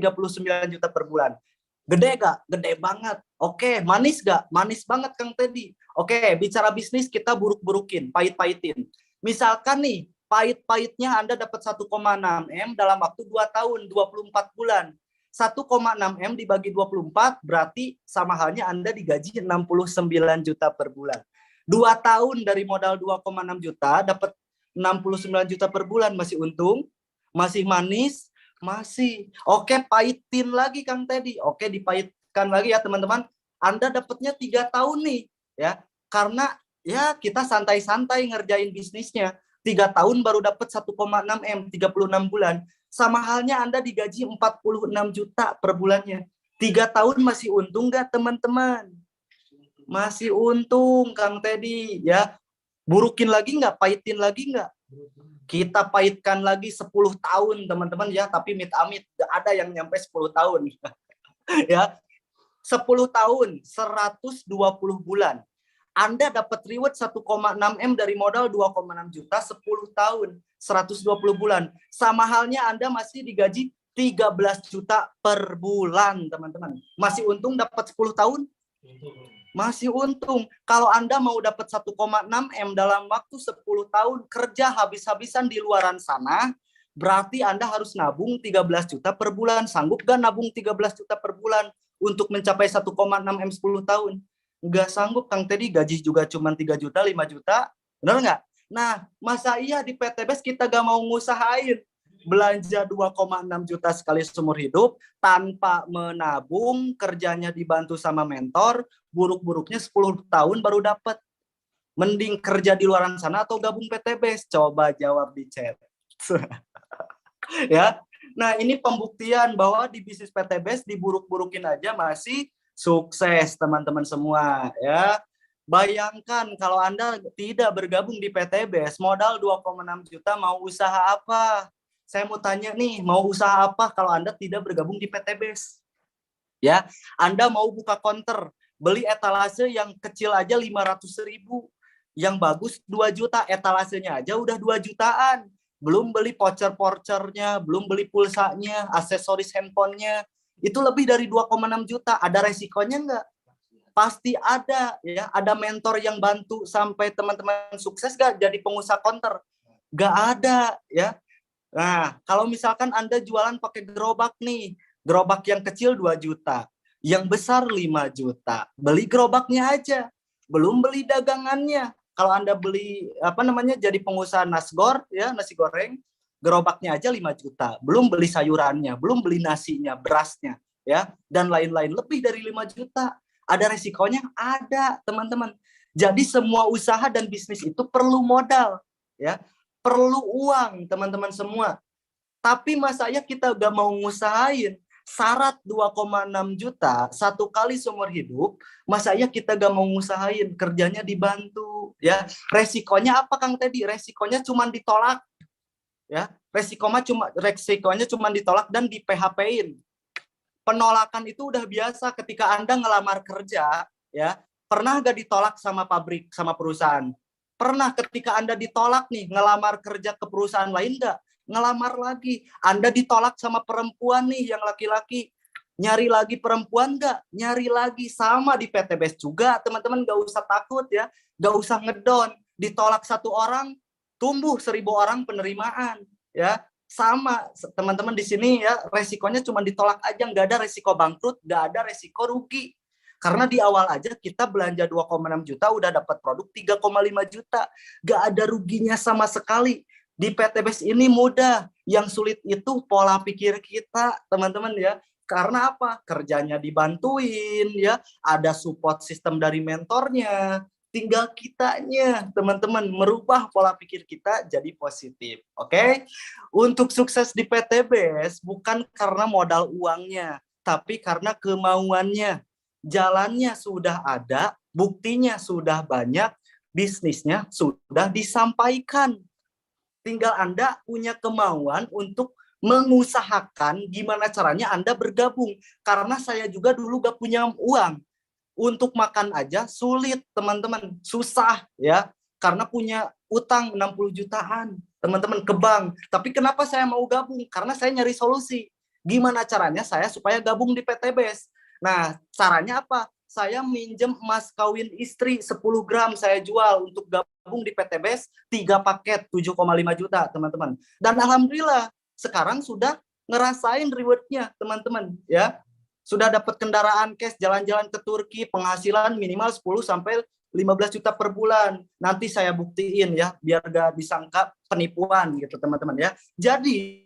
juta per bulan. Gede gak? Gede banget. Oke, manis gak? Manis banget Kang Teddy. Oke, bicara bisnis kita buruk-burukin, pahit-pahitin. Misalkan nih, pahit-pahitnya Anda dapat 1,6 M dalam waktu 2 tahun, 24 bulan. 1,6 M dibagi 24 berarti sama halnya Anda digaji 69 juta per bulan. 2 tahun dari modal 2,6 juta dapat 69 juta per bulan, masih untung? Masih manis? Masih. Oke, pahitin lagi Kang Teddy. Oke, dipahitkan lagi ya teman-teman. Anda dapatnya 3 tahun nih ya. Karena ya kita santai-santai ngerjain bisnisnya. 3 tahun baru dapat 1,6 M, 36 bulan. Sama halnya Anda digaji 46 juta per bulannya. 3 tahun masih untung nggak teman-teman? Masih untung Kang Teddy ya. Burukin lagi nggak? Pahitin lagi nggak? Kita pahitkan lagi 10 tahun teman-teman ya, tapi amit-amit ada yang nyampe 10 tahun ya. 10 tahun 120 bulan Anda dapat reward 1,6 M dari modal 2,6 juta 10 tahun 120 bulan. Sama halnya Anda masih digaji 13 juta per bulan teman-teman. Masih untung dapat 10 tahun? Masih untung. Kalau Anda mau dapat 1,6 M dalam waktu 10 tahun kerja habis-habisan di luaran sana, berarti Anda harus nabung 13 juta per bulan. Sanggup gak nabung 13 juta per bulan untuk mencapai 1,6 M 10 tahun? Nggak sanggup, Kang Teddy. Gaji juga cuma 3 juta, 5 juta. Benar nggak? Nah, masa iya di PTBS kita gak mau ngusahain belanja 2,6 juta sekali seumur hidup tanpa menabung, kerjanya dibantu sama mentor, buruk-buruknya 10 tahun baru dapat. Mending kerja di luaran sana atau gabung PTBS? Coba jawab di chat. Ya. Nah, ini pembuktian bahwa di bisnis PTBS diburuk-burukin aja masih sukses, teman-teman semua, ya. Bayangkan kalau Anda tidak bergabung di PTBS, modal 2,6 juta mau usaha apa? Saya mau tanya nih, mau usaha apa kalau Anda tidak bergabung di PTBS? Ya, Anda mau buka counter Beli etalase yang kecil aja 500.000, yang bagus 2 juta, etalasenya aja udah 2 jutaan. Belum beli voucher-vouchernya, belum beli pulsanya, aksesoris handphonenya, itu lebih dari 2,6 juta. Ada resikonya nggak? Pasti ada ya. Ada mentor yang bantu sampai teman-teman sukses gak jadi pengusaha konter? Gak ada ya. Nah, kalau misalkan Anda jualan pakai gerobak nih, gerobak yang kecil 2 juta, yang besar 5 juta. Beli gerobaknya aja, belum beli dagangannya. Kalau Anda beli jadi pengusaha nasgor ya, nasi goreng, gerobaknya aja 5 juta, belum beli sayurannya, belum beli nasinya, berasnya ya, dan lain-lain, lebih dari 5 juta. Ada resikonya? Ada, teman-teman. Jadi semua usaha dan bisnis itu perlu modal ya. Perlu uang, teman-teman semua. Tapi masa ya kita gak mau ngusahain, syarat 2,6 juta satu kali seumur hidup, masa ya kita gak mau ngusahain, kerjanya dibantu ya. Resikonya apa Kang Teddy? Resikonya cuma ditolak ya. Resikonya cuma ditolak dan di PHP-in. Penolakan itu udah biasa ketika Anda ngelamar kerja ya. Pernah gak ditolak sama pabrik, sama perusahaan? Pernah. Ketika Anda ditolak nih, ngelamar kerja ke perusahaan lain nggak? Ngelamar lagi. Anda ditolak sama perempuan nih, yang laki-laki. Nyari lagi perempuan nggak? Nyari lagi. Sama di PTBS juga, teman-teman nggak usah takut ya. Nggak usah ngedon. Ditolak 1 orang, tumbuh 1.000 orang penerimaan. Ya, sama teman-teman di sini ya, resikonya cuma ditolak aja, nggak ada resiko bangkrut, nggak ada resiko rugi. Karena di awal aja kita belanja 2,6 juta udah dapat produk 3,5 juta. Gak ada ruginya sama sekali. Di PTBS ini mudah. Yang sulit itu pola pikir kita, teman-teman ya. Karena apa? Kerjanya dibantuin ya, ada support sistem dari mentornya. Tinggal kitanya, teman-teman, merubah pola pikir kita jadi positif. Oke? Untuk sukses di PTBS bukan karena modal uangnya, tapi karena kemauannya. Jalannya sudah ada, buktinya sudah banyak, bisnisnya sudah disampaikan. Tinggal Anda punya kemauan untuk mengusahakan gimana caranya Anda bergabung. Karena saya juga dulu gak punya uang. Untuk makan aja sulit, teman-teman. Susah ya. Karena punya utang 60 jutaan, teman-teman, ke bank. Tapi kenapa saya mau gabung? Karena saya nyari solusi. Gimana caranya saya supaya gabung di PTBS? Nah, caranya apa? Saya minjem emas kawin istri 10 gram saya jual untuk gabung di PTBS 3 paket 7,5 juta, teman-teman. Dan alhamdulillah sekarang sudah ngerasain rewardnya, teman-teman ya. Sudah dapat kendaraan cash, jalan-jalan ke Turki, penghasilan minimal 10 sampai 15 juta per bulan. Nanti saya buktiin ya, biar gak disangka penipuan gitu, teman-teman ya. Jadi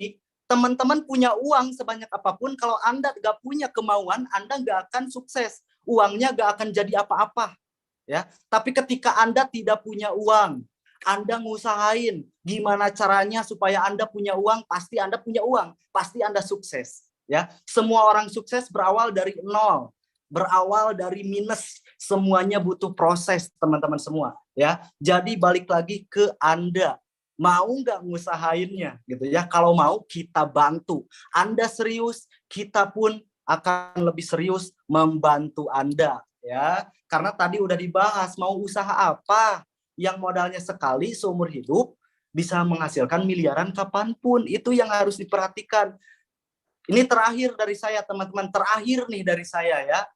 teman-teman punya uang sebanyak apapun, kalau Anda gak punya kemauan, Anda gak akan sukses. Uangnya gak akan jadi apa-apa. Ya. Tapi ketika Anda tidak punya uang, Anda ngusahain gimana caranya supaya Anda punya uang, pasti Anda punya uang, pasti Anda sukses. Ya. Semua orang sukses berawal dari nol, berawal dari minus. Semuanya butuh proses, teman-teman semua. Ya. Jadi balik lagi ke Anda. Mau nggak ngusahainnya gitu ya? Kalau mau kita bantu. Anda serius, kita pun akan lebih serius membantu Anda ya. Karena tadi udah dibahas mau usaha apa yang modalnya sekali seumur hidup bisa menghasilkan miliaran kapanpun. Itu yang harus diperhatikan. Ini terakhir dari saya, teman-teman. Terakhir nih dari saya ya.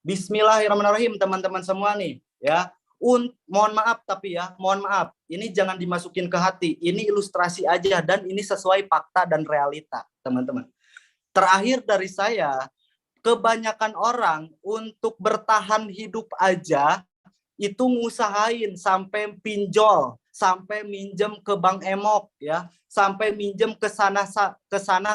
Bismillahirrahmanirrahim, teman-teman semua nih ya. Mohon maaf tapi ya, mohon maaf. Ini jangan dimasukin ke hati. Ini ilustrasi aja dan ini sesuai fakta dan realita, teman-teman. Terakhir dari saya, kebanyakan orang untuk bertahan hidup aja itu ngusahain sampai pinjol, sampai minjem ke Bank Emok ya, sampai minjem ke sana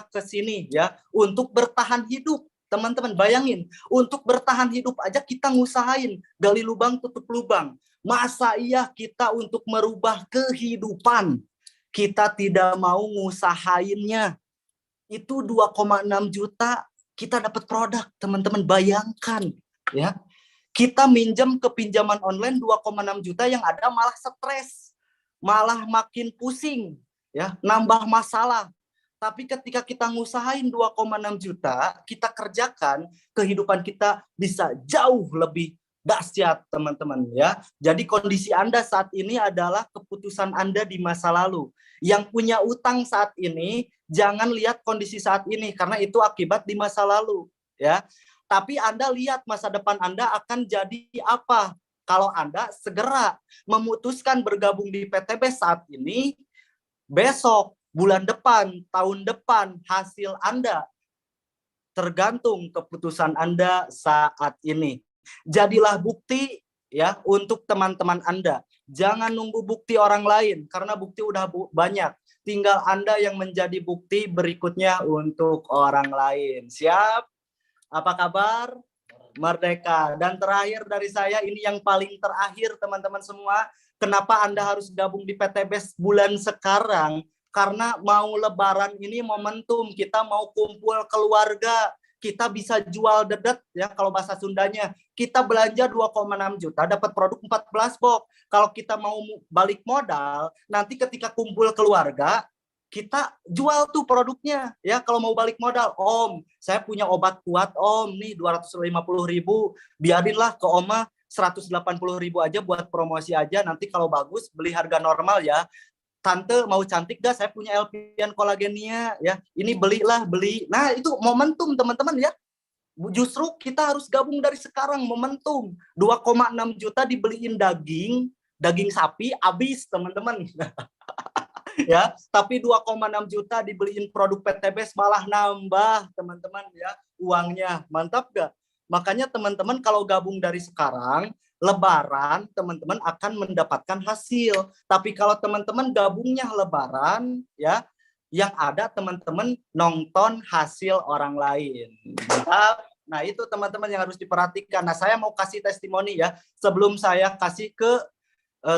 ke sini ya untuk bertahan hidup. Teman-teman bayangin, untuk bertahan hidup aja kita ngusahain, gali lubang tutup lubang. Masa iya kita untuk merubah kehidupan kita tidak mau ngusahainnya? Itu 2,6 juta kita dapat produk, teman-teman, bayangkan ya. Kita minjem ke pinjaman online 2,6 juta, yang ada malah stres, malah makin pusing ya, nambah masalah. Tapi ketika kita ngusahain 2,6 juta, kita kerjakan, kehidupan kita bisa jauh lebih dahsyat teman-teman ya. Jadi kondisi Anda saat ini adalah keputusan Anda di masa lalu. Yang punya utang saat ini, jangan lihat kondisi saat ini karena itu akibat di masa lalu ya. Tapi Anda lihat masa depan Anda akan jadi apa. Kalau Anda segera memutuskan bergabung di PTB saat ini, besok, bulan depan, tahun depan, hasil Anda tergantung keputusan Anda saat ini. Jadilah bukti ya untuk teman-teman Anda. Jangan nunggu bukti orang lain karena bukti udah banyak. Tinggal Anda yang menjadi bukti berikutnya untuk orang lain. Siap? Apa kabar? Merdeka. Dan terakhir dari saya, ini yang paling terakhir teman-teman semua. Kenapa Anda harus gabung di PTBes bulan sekarang? Karena mau lebaran ini momentum, kita mau kumpul keluarga, kita bisa jual dedet ya kalau bahasa Sundanya. Kita belanja 2,6 juta dapat produk 14 box. Kalau kita mau balik modal, nanti ketika kumpul keluarga, kita jual tuh produknya ya. Kalau mau balik modal, Om saya punya obat kuat Om nih 250.000, biarinlah ke Oma 180.000 aja buat promosi aja, nanti kalau bagus beli harga normal ya. Tante mau cantik gak, saya punya Elpian kolagenia ya, ini belilah, beli. Nah itu momentum teman-teman ya. Justru kita harus gabung dari sekarang, momentum. 2,6 juta dibeliin daging sapi habis teman-teman. Ya, tapi 2,6 juta dibeliin produk PTBes malah nambah teman-teman ya uangnya. Mantap gak? Makanya teman-teman kalau gabung dari sekarang, lebaran teman-teman akan mendapatkan hasil. Tapi kalau teman-teman gabungnya lebaran ya, yang ada teman-teman nonton hasil orang lain. Mantap. Nah, itu teman-teman yang harus diperhatikan. Nah, saya mau kasih testimoni ya sebelum saya kasih ke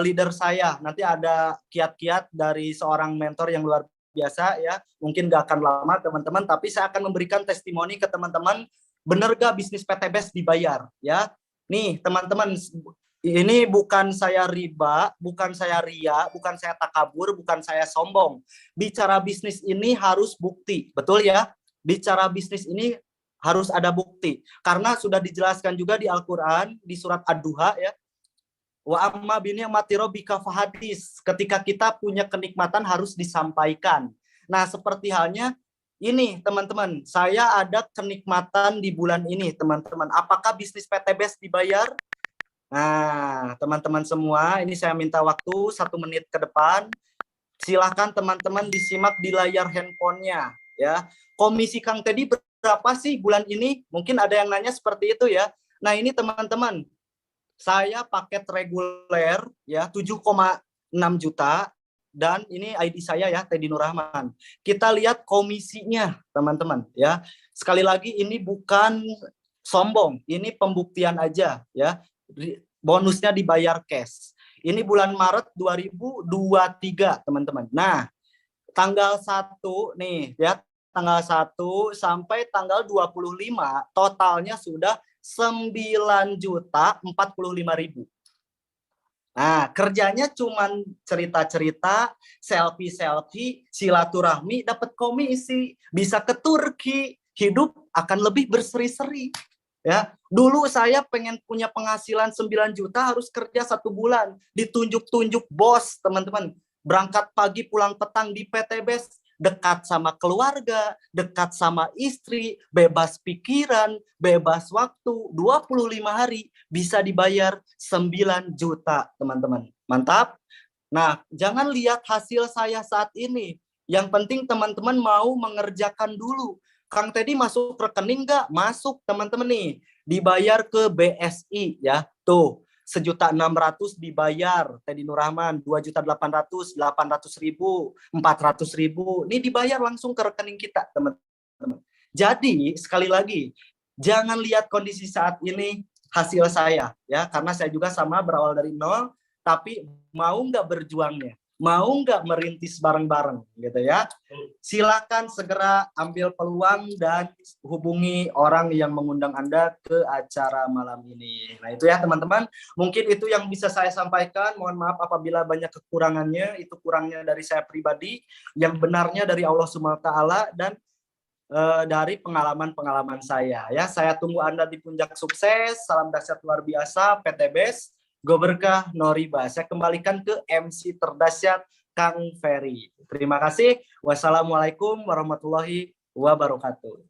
leader saya. Nanti ada kiat-kiat dari seorang mentor yang luar biasa ya. Mungkin gak akan lama teman-teman, tapi saya akan memberikan testimoni ke teman-teman, bener gak bisnis PTBes dibayar ya. Nih teman-teman, ini bukan saya riba, bukan saya ria, bukan saya takabur, bukan saya sombong. Bicara bisnis ini harus bukti, betul ya? Bicara bisnis ini harus ada bukti. Karena sudah dijelaskan juga di Al-Quran, di surat Ad-Duha ya. Wa amma bini'mati rabbika fahadis. Ketika kita punya kenikmatan harus disampaikan. Nah, seperti halnya ini, teman-teman. Saya ada kenikmatan di bulan ini, teman-teman. Apakah bisnis PTBes dibayar? Nah, teman-teman semua, ini saya minta waktu 1 menit ke depan. Silahkan teman-teman disimak di layar handphonenya. Ya, komisi Kang Teddy berapa sih bulan ini? Mungkin ada yang nanya seperti itu ya. Nah, ini teman-teman. Saya paket reguler ya 7,6 juta dan ini ID saya ya Teddy Nur Rahman. Kita lihat komisinya teman-teman ya. Sekali lagi ini bukan sombong, ini pembuktian aja ya. Bonusnya dibayar cash. Ini bulan Maret 2023 teman-teman. Nah, tanggal 1 nih ya, tanggal 1 sampai tanggal 25 totalnya sudah 9.045.000. Nah, kerjanya cuman cerita-cerita, selfie-selfie, silaturahmi, dapat komisi, bisa ke Turki, hidup akan lebih berseri-seri. Ya, dulu saya pengen punya penghasilan 9 juta harus kerja 1 bulan, ditunjuk-tunjuk bos, teman-teman. Berangkat pagi pulang petang di PTBes, dekat sama keluarga, dekat sama istri, bebas pikiran, bebas waktu, 25 hari bisa dibayar 9 juta, teman-teman. Mantap? Nah, jangan lihat hasil saya saat ini. Yang penting teman-teman mau mengerjakan dulu. Kang Teddy masuk rekening nggak? Masuk, teman-teman nih. Dibayar ke BSI ya. Tuh, 1.600.000 dibayar Teddy Nur Rahman, 2.800.000, 800.000, 400.000. Ini dibayar langsung ke rekening kita, teman-teman. Jadi sekali lagi, jangan lihat kondisi saat ini hasil saya ya, karena saya juga sama berawal dari nol, tapi mau nggak berjuangnya, mau nggak merintis bareng-bareng gitu ya. Silakan segera ambil peluang dan hubungi orang yang mengundang Anda ke acara malam ini. Nah itu ya teman-teman, mungkin itu yang bisa saya sampaikan. Mohon maaf apabila banyak kekurangannya, itu kurangnya dari saya pribadi, yang benarnya dari Allah SWT. Dan dari pengalaman-pengalaman saya ya. Saya tunggu Anda di puncak sukses. Salam dahsyat luar biasa PTBS. Go berkah Noriba. Saya kembalikan ke MC terdahsyat Kang Ferry. Terima kasih. Wassalamualaikum warahmatullahi wabarakatuh.